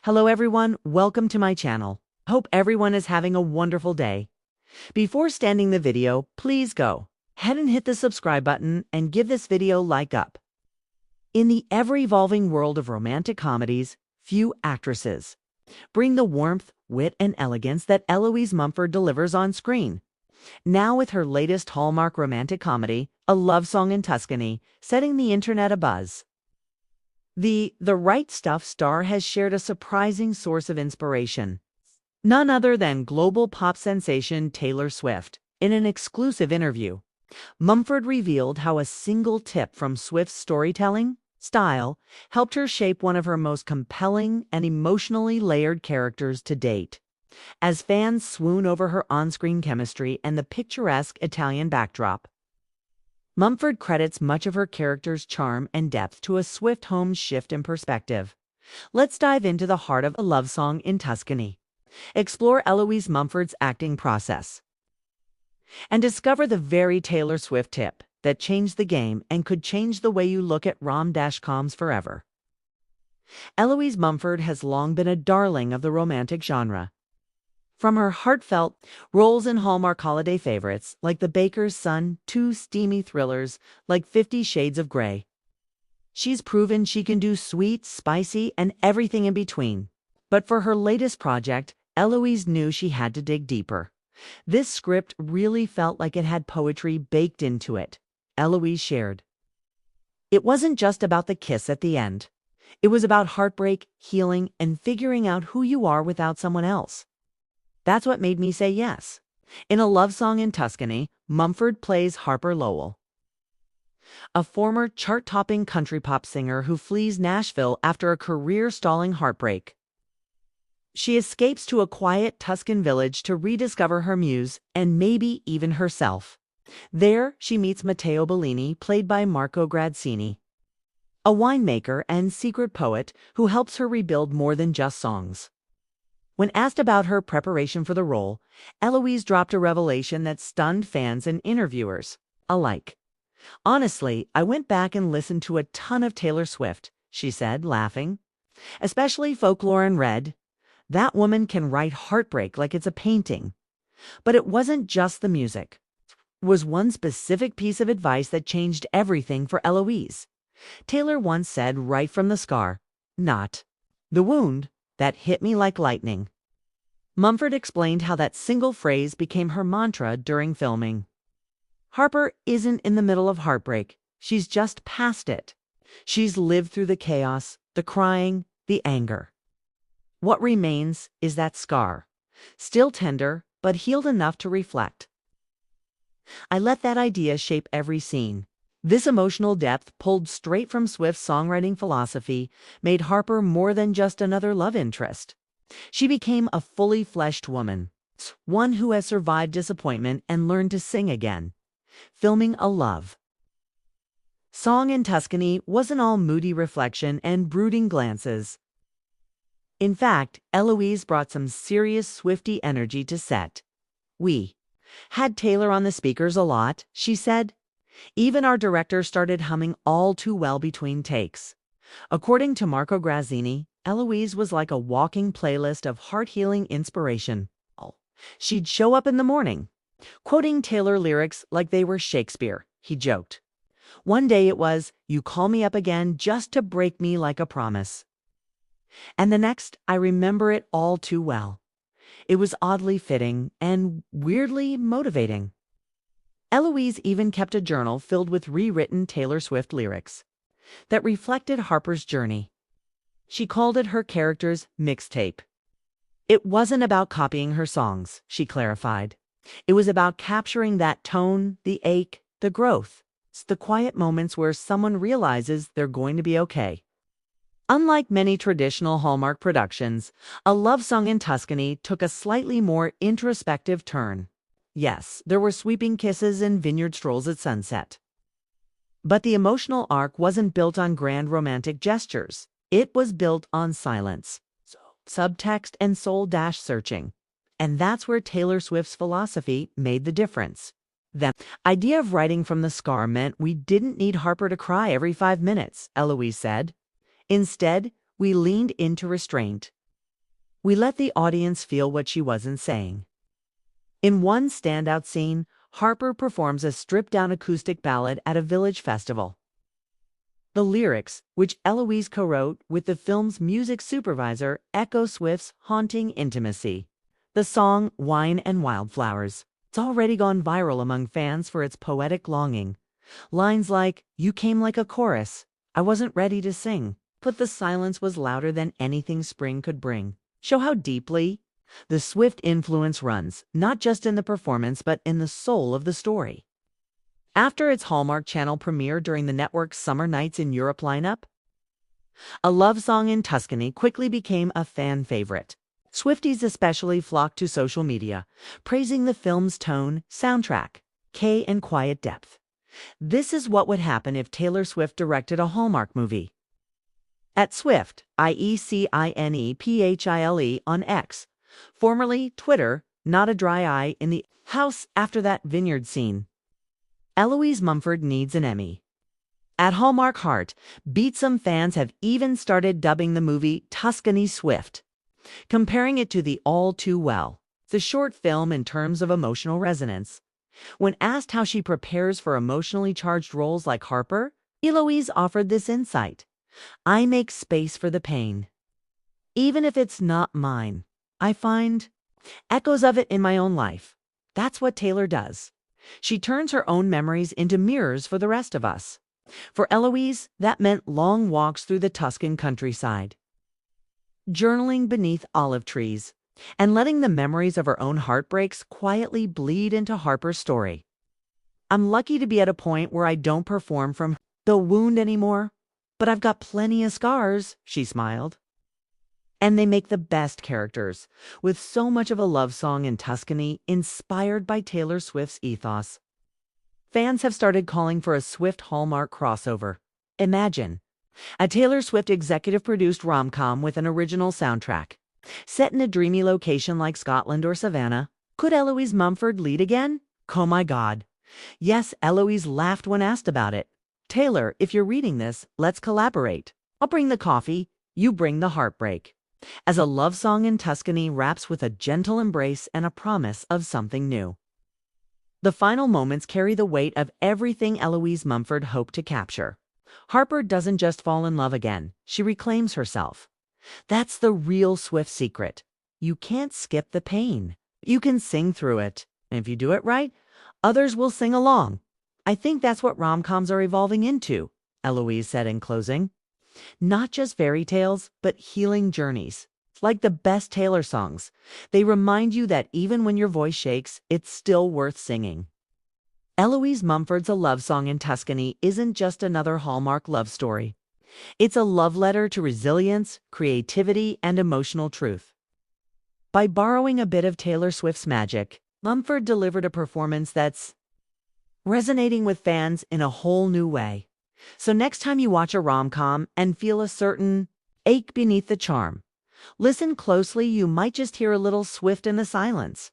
Hello everyone, welcome to my channel. Hope everyone is having a wonderful day. Before starting the video, please go ahead and hit the subscribe button and give this video like up. In the ever-evolving world of romantic comedies, few actresses bring the warmth, wit, and elegance that Eloise Mumford delivers on screen. Now with her latest Hallmark romantic comedy, A Love Song in Tuscany, setting the internet abuzz. The Right Stuff star has shared a surprising source of inspiration. None other than global pop sensation Taylor Swift. In an exclusive interview, Mumford revealed how a single tip from Swift's storytelling style helped her shape one of her most compelling and emotionally layered characters to date. As fans swoon over her on-screen chemistry and the picturesque Italian backdrop, Mumford credits much of her character's charm and depth to a Swift home's shift in perspective. Let's dive into the heart of A Love Song in Tuscany, explore Eloise Mumford's acting process, and discover the very Taylor Swift tip that changed the game and could change the way you look at rom-coms forever. Eloise Mumford has long been a darling of the romantic genre. From her heartfelt roles in Hallmark holiday favorites like The Baker's Son to steamy thrillers like 50 Shades of Grey, she's proven she can do sweet, spicy, and everything in between. But for her latest project, Eloise knew she had to dig deeper. This script really felt like it had poetry baked into it, Eloise shared. It wasn't just about the kiss at the end. It was about heartbreak, healing, and figuring out who you are without someone else. That's what made me say yes. In A Love Song in Tuscany, Mumford plays Harper Lowell, a former chart-topping country pop singer who flees Nashville after a career-stalling heartbreak. She escapes to a quiet Tuscan village to rediscover her muse and maybe even herself. There, she meets Matteo Bellini, played by Marco Grazzini, a winemaker and secret poet who helps her rebuild more than just songs. When asked about her preparation for the role, Eloise dropped a revelation that stunned fans and interviewers alike. "Honestly, I went back and listened to a ton of Taylor Swift," she said, laughing. "Especially Folklore and Red. That woman can write heartbreak like it's a painting." But it wasn't just the music. It was one specific piece of advice that changed everything for Eloise. Taylor once said right from the scar, not the wound, that hit me like lightning. Mumford explained how that single phrase became her mantra during filming. Harper isn't in the middle of heartbreak. She's just past it. She's lived through the chaos, the crying, the anger. What remains is that scar, still tender, but healed enough to reflect. "I let that idea shape every scene." This emotional depth, pulled straight from Swift's songwriting philosophy, made Harper more than just another love interest. She became a fully fleshed woman, one who has survived disappointment and learned to sing again. Filming A Love Song in Tuscany wasn't all moody reflection and brooding glances. In fact, Eloise brought some serious Swiftie energy to set. "We had Taylor on the speakers a lot," she said. "Even our director started humming All Too Well between takes." According to Marco Grazzini, Eloise was like a walking playlist of heart-healing inspiration. She'd show up in the morning, quoting Taylor lyrics like they were Shakespeare, he joked. "One day it was, 'You call me up again just to break me like a promise.' And the next, I remember it all too well." It was oddly fitting and weirdly motivating. Eloise even kept a journal filled with rewritten Taylor Swift lyrics that reflected Harper's journey. She called it her character's mixtape. It wasn't about copying her songs, she clarified. It was about capturing that tone, the ache, the growth. It's the quiet moments where someone realizes they're going to be okay. Unlike many traditional Hallmark productions, A Love Song in Tuscany took a slightly more introspective turn. Yes, there were sweeping kisses and vineyard strolls at sunset. But the emotional arc wasn't built on grand romantic gestures. It was built on silence, subtext, and soul-searching. And that's where Taylor Swift's philosophy made the difference. The idea of writing from the scar meant we didn't need Harper to cry every 5 minutes, Eloise said. Instead, we leaned into restraint. We let the audience feel what she wasn't saying. In one standout scene, Harper performs a stripped-down acoustic ballad at a village festival. The lyrics, which Eloise co-wrote with the film's music supervisor, echo Swift's haunting intimacy. The song, Wine and Wildflowers, it's already gone viral among fans for its poetic longing. Lines like, "You came like a chorus, I wasn't ready to sing, but the silence was louder than anything spring could bring," show how deeply the Swift influence runs, not just in the performance but in the soul of the story. After its Hallmark Channel premiere during the network's Summer Nights in Europe lineup, A Love Song in Tuscany quickly became a fan favorite. Swifties especially flocked to social media, praising the film's tone, soundtrack, and quiet depth. This is what would happen if Taylor Swift directed a Hallmark movie. At Swift, IECINEPHILE on X, formerly Twitter, not a dry eye in the house after that vineyard scene. Eloise Mumford needs an Emmy. At Hallmark Heart, Beatsome fans have even started dubbing the movie Tuscany Swift, comparing it to the All Too Well, the short film in terms of emotional resonance. When asked how she prepares for emotionally charged roles like Harper, Eloise offered this insight. "I make space for the pain. Even if it's not mine, I find echoes of it in my own life." That's what Taylor does. She turns her own memories into mirrors for the rest of us. For Eloise, that meant long walks through the Tuscan countryside, journaling beneath olive trees, and letting the memories of her own heartbreaks quietly bleed into Harper's story. "I'm lucky to be at a point where I don't perform from the wound anymore, but I've got plenty of scars," she smiled. And they make the best characters, with so much of a love song in Tuscany inspired by Taylor Swift's ethos. Fans have started calling for a Swift Hallmark crossover. Imagine a Taylor Swift executive-produced rom-com with an original soundtrack. Set in a dreamy location like Scotland or Savannah, could Eloise Mumford lead again? Oh my God. Yes, Eloise laughed when asked about it. "Taylor, if you're reading this, let's collaborate. I'll bring the coffee, you bring the heartbreak." As A Love Song in Tuscany wraps with a gentle embrace and a promise of something new. The final moments carry the weight of everything Eloise Mumford hoped to capture. Harper doesn't just fall in love again, she reclaims herself. That's the real Swift secret. You can't skip the pain. You can sing through it. And if you do it right, others will sing along. "I think that's what rom-coms are evolving into," Eloise said in closing. "Not just fairy tales, but healing journeys. Like the best Taylor songs, they remind you that even when your voice shakes, it's still worth singing." Eloise Mumford's A Love Song in Tuscany isn't just another Hallmark love story. It's a love letter to resilience, creativity, and emotional truth. By borrowing a bit of Taylor Swift's magic, Mumford delivered a performance that's resonating with fans in a whole new way. So next time you watch a rom-com and feel a certain ache beneath the charm, listen closely. You might just hear a little Swift in the silence.